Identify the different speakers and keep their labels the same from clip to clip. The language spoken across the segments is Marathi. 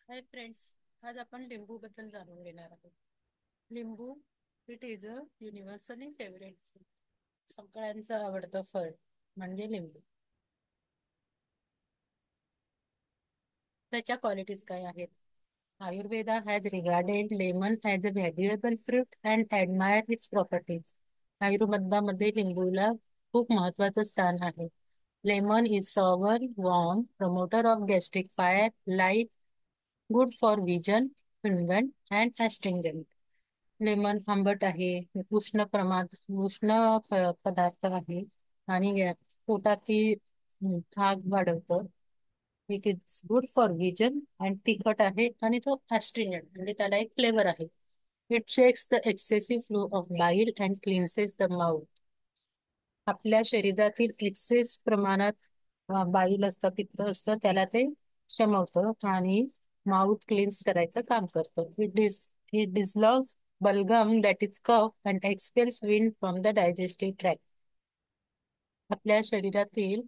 Speaker 1: Hi friends. आज आपण लिंबू बद्दल जाणून घेणार आहोत. लिंबू it is a universally favourite food. सगळ्यांचं आवडतं फळ म्हणजे लिंबू. त्याच्या क्वालिटीज काय आहेत? Ayurveda has regarded lemon as a valuable fruit and admire its properties. आयुर्वेदामध्ये लिंबूला खूप महत्वाचं स्थान आहे. Lemon is sour, warm, promoter of gastric fire, light, good for vision, फिंगन अँड ॲस्ट्रिंजंट. लेमन आंबट आहे, उष्ण प्रमाण उष्ण पदार्थ आहे आणि पोटाची आग वाढवतं. It is good for vision आणि तिखट आहे आणि तो ॲस्ट्रिंजंट म्हणजे त्याला एक फ्लेवर आहे. It checks the excessive flow of bile and cleanses the mouth. आपल्या शरीरातील एक्सेस प्रमाणात बाईल असतं, पित्त असतं, त्याला ते शमवतं आणि माउथ क्लीन्स करायचं काम करतं. इट डिसलॉव्स बलगम दॅट इज कफ and expels wind from the digestive tract. आपल्या शरीरातील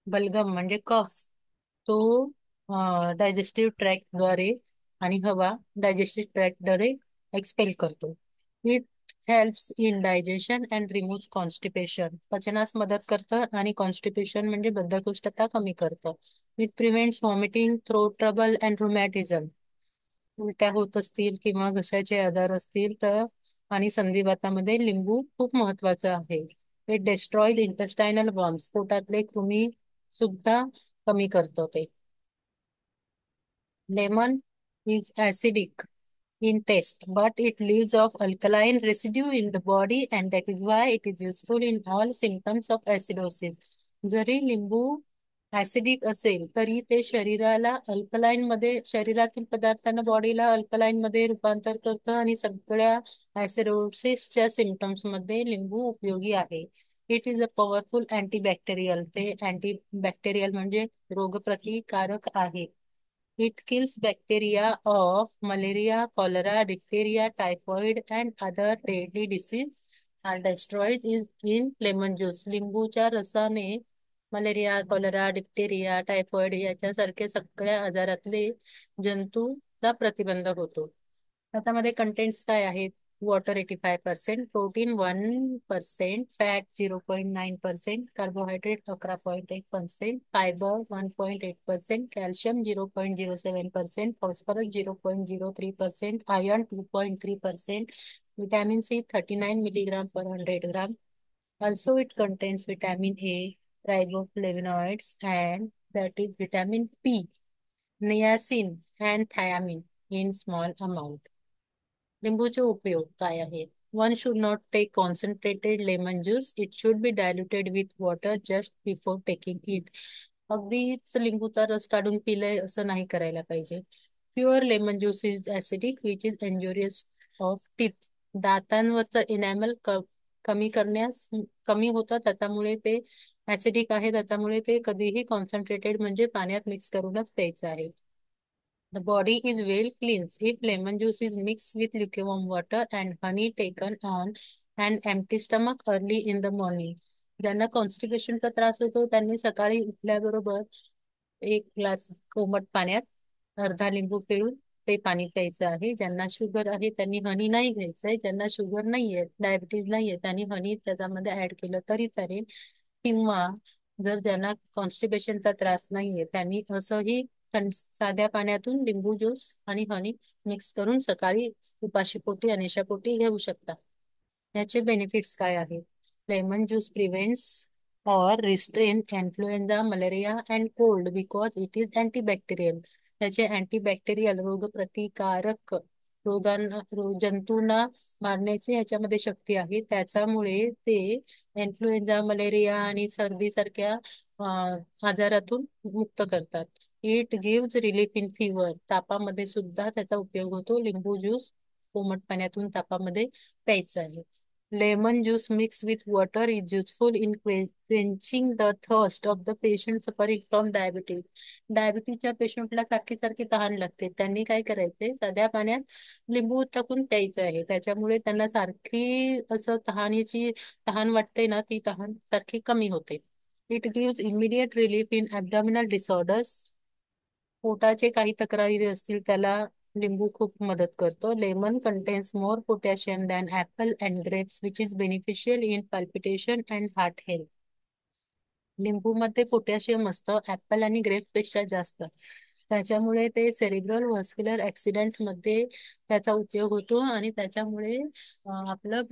Speaker 1: बलगम म्हणजे कफ, तो डायजेस्टिव्ह ट्रॅक्टद्वारे आणि हवा डायजेस्टिव्ह ट्रॅक्टद्वारे एक्सपेल करतो. It helps in digestion and remove constipation. पचनास मदत करतं आणि कॉन्स्टिपेशन म्हणजे बद्धकोष्ठता कमी करतं. It prevents vomiting, throat trouble and rheumatism. उलट्या होत असतील किंवा घशाचे आजार असतील तर आणि संधिवातामध्ये लिंबू खूप महत्वाचं आहे. It डेस्ट्रॉयज इंटेस्टायनल worms. पोटातले कृमी सुद्धा कमी करतो ते. Lemon is acidic in taste, but it leaves off alkaline residue in the body, and that is why it is useful in all symptoms of acidosis. जरी लिंबू ऍसिडिक असेल तरी ते शरीराला अल्कलाइन मध्ये, शरीरातील पदार्थांना बॉडीला अल्कलाइन मध्ये रूपांतर करतं आणि सगळ्या ऍसिडोसिसच्या सिम्पटम्स मध्ये लिंबू उपयोगी आहे. It is a powerful antibacterial. ते अँटीबॅक्टेरियल म्हणजे रोगप्रतिकारक आहे. It kills bacteria of malaria, cholera, diphtheria, typhoid, and other deadly disease are destroyed in lemon juice. लिंबूच्या रसाने मलेरिया, कॉलरा, डिप्थेरिया, टायफॉइड याच्यासारखे सगळ्या आजारातले जंतूचा प्रतिबंध होतो. त्याच्यामध्ये कंटेंट्स काय आहेत? Water 85%, protein 1%, fat 0.9%, carbohydrate 11.1%, fibre 1.8%, calcium 0.07%, phosphorus 0.03%, iron 2.3%, vitamin C 39 milligram per 100 gram. Also, it contains vitamin A, riboflavonoids, and that is vitamin P, niacin, and thiamine in small amount. लिंबूचे उपयोग काय आहेत? One should not take concentrated lemon juice. It should be diluted with water just before taking it. अगदीच लिंबूचा रस काढून पिले असं नाही करायला पाहिजे. Pure lemon juice is acidic which is injurious of teeth. दातांवरचं इनॅमल कमी करण्यास कमी होतं, त्याच्यामुळे ते ऍसिडिक आहे, त्याच्यामुळे ते कधीही कॉन्सन्ट्रेटेड म्हणजे पाण्यात मिक्स करूनच प्यायचं आहे. The body is well cleansed if lemon juice is mixed with lukewarm water and honey taken on an empty stomach early in the morning. ज्यांना कॉन्स्टिपेशनचा त्रास होतो त्यांनी सकाळी उठल्याबरोबर एक ग्लास कोमट पाण्यात अर्धा लिंबू पिळून ते पाणी प्यायचं आहे. ज्यांना शुगर आहे त्यांनी हनी नाही घ्यायचंय. ज्यांना शुगर नाहीये, डायबिटीज नाहीये, त्यांनी हनी त्याच्यामध्ये ऍड केलं तरी चालेल. किंवा जर ज्यांना कॉन्स्टिपेशनचा त्रास नाहीये त्यांनी असंही साध्या पाण्यातून लिंबू ज्यूस आणि हनी मिक्स करून सकाळी उपाशीपोटी अनिशापोटी घेऊ शकता. याचे बेनिफिट्स काय आहेत? Lemon juice prevents or restrain influenza, malaria and cold because it is antibacterial. त्याचे अँटीबॅक्टेरियल रोगप्रतिकारक जंतूंना मारण्याची ह्याच्यामध्ये शक्ती आहे. त्याच्यामुळे ते इन्फ्लुएन्झा, मलेरिया आणि सर्दी सारख्या आजारातून मुक्त करतात. It gives relief in fever. तापामध्ये सुद्धा त्याचा उपयोग होतो. लिंबू ज्यूस कोमट पाण्यातून तापामध्ये प्यायचं आहे. Lemon juice mixed with water is useful in quenching the thirst of the patient suffering from diabetes. डायबिटीजच्या पेशंटला सारखी सारखी तहान लागते. त्यांनी काय करायचंय? साध्या पाण्यात लिंबू टाकून प्यायचं आहे. त्याच्यामुळे त्यांना सारखी असं तहान वाटते ना, ती तहान सारखी कमी होते. It gives immediate relief in abdominal disorders. पोटाचे काही तक्रारी असतील त्याला लिंबू खूप मदत करतो. Lemon contains more potassium than apple and grapes which is beneficial in palpitation and heart health. लिंबूमध्ये पोटॅशियम असतं ऍपल आणि ग्रेप पेक्षा जास्त. त्याच्यामुळे ते सेरिब्रल व्हस्क्युलर ऍक्सिडेंट मध्ये त्याचा उपयोग होतो आणि त्याच्यामुळे आपलं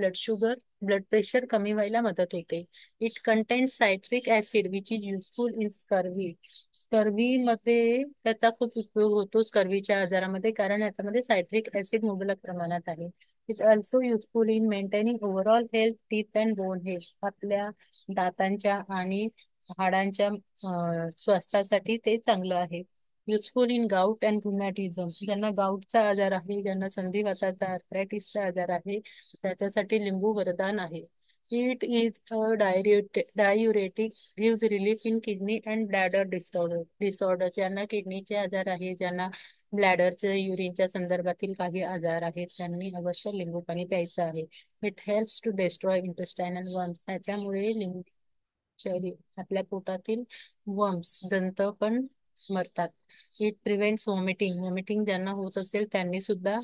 Speaker 1: ब्लड प्रेशर कमी व्हायला मदत होते. It contains citric acid which is useful in scurvy. Scurvy मध्ये त्याचा खूप उपयोग होतो स्कर्वीच्या आजारामध्ये, कारण याच्यामध्ये सायट्रिक ऍसिड मुबलक प्रमाणात आहे. It also useful in maintaining overall health teeth and bone health. आपल्या दातांच्या आणि हाडांच्या स्वास्थ्यासाठी ते चांगलं आहे. Useful in gout and rheumatism. ज्यांना गाऊटचा आजार आहे, ज्यांना संधिवाताचा आर्थरायटिसचा आजार आहे, त्याच्यासाठी लिंबू वरदान आहे. It is a diuretic, gives relief in kidney and bladder disorder. ज्यांना किडनीचे आजार आहे, ज्यांना ब्लॅडरचे युरिनच्या संदर्भातील काही आजार आहेत, त्यांनी अवश्य लिंबू पाणी प्यायचं आहे. It helps to destroy intestinal worms. त्याच्यामुळे लिंबू आपल्या पोटातील वर्म्स जंत पण मरतात. इट प्रिव्हेंट्स व्हॉमिटिंग ज्यांना होत असेल त्यांनी सुद्धा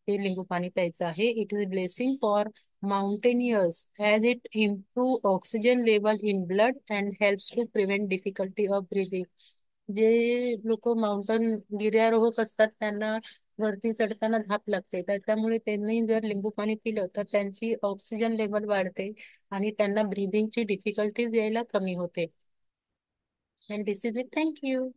Speaker 1: ते लिंबू पाणी प्यायचं आहे. It is blessing for mountaineers as it improve oxygen level in blood and helps to prevent difficulty of breathing. जे लोक माउंटन गिर्यारोहक असतात त्यांना वरती चढताना धाप लागते, त्याच्यामुळे त्यांनी जर लिंबू पाणी पिलं तर त्यांची ऑक्सिजन लेवल वाढते आणि त्यांना ब्रीदिंगची डिफिकल्टीज यायला कमी होते. And this is it. Thank you.